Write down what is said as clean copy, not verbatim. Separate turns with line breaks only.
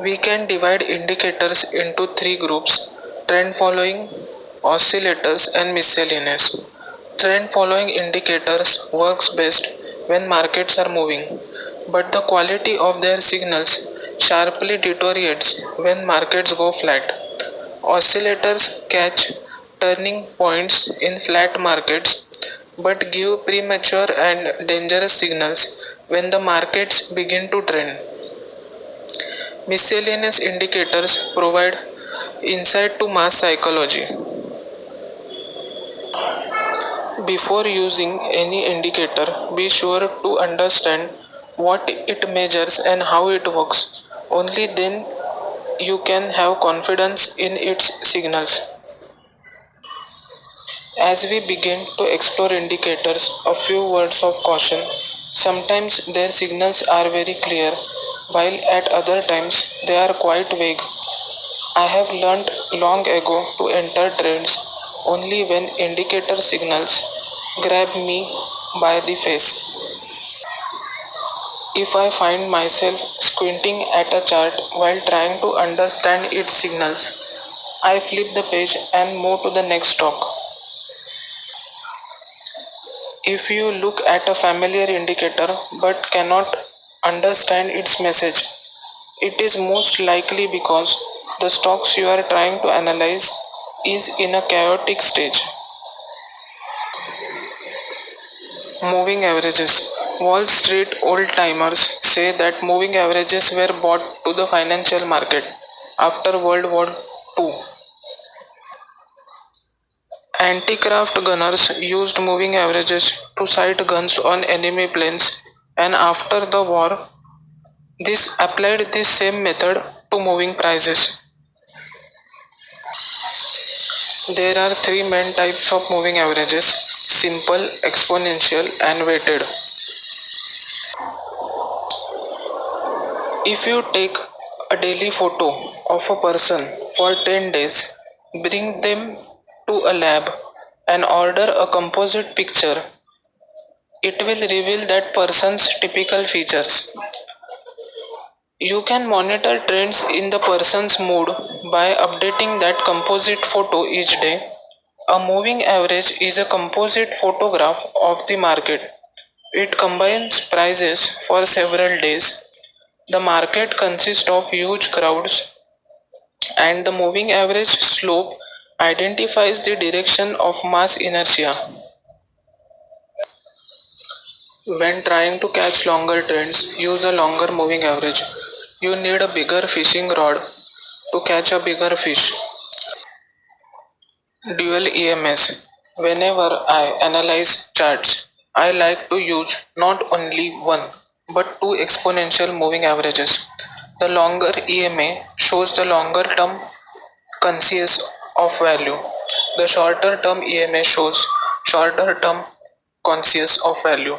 We can divide indicators into three groups: trend following, oscillators, and miscellaneous. Trend following indicators works best when markets are moving, but the quality of their signals sharply deteriorates when markets go flat. Oscillators catch turning points in flat markets but give premature and dangerous signals when the markets begin to trend. Miscellaneous indicators provide insight to mass psychology. Before using any indicator, be sure to understand what it measures and how it works. Only then you can have confidence in its signals. As we begin to explore indicators, a few words of caution. Sometimes their signals are very clear, while at other times they are quite vague. I have learned long ago to enter trends only when indicator signals grab me by the face. If I find myself squinting at a chart while trying to understand its signals, I flip the page and move to the next stock. If you look at a familiar indicator but cannot understand its message, it is most likely because the stocks you are trying to analyze is in a chaotic stage. Moving averages. Wall Street old timers say that moving averages were brought to the financial market after World War II. Anti-craft gunners used moving averages to sight guns on enemy planes, and after the war, this applied this same method to moving prices. There are three main types of moving averages: simple, exponential, and weighted. If you take a daily photo of a person for 10 days, bring them to a lab, and order a composite picture, it will reveal that person's typical features. You can monitor trends in the person's mood by updating that composite photo each day. A moving average is a composite photograph of the market. It combines prices for several days. The market consists of huge crowds, and the moving average slope identifies the direction of mass inertia. When trying to catch longer trends, use a longer moving average. You need a bigger fishing rod to catch a bigger fish. Dual EMS. Whenever I analyze charts, I like to use not only one but two exponential moving averages. The longer EMA shows the longer term conscious of value. The shorter term EMA shows shorter term conscious of value.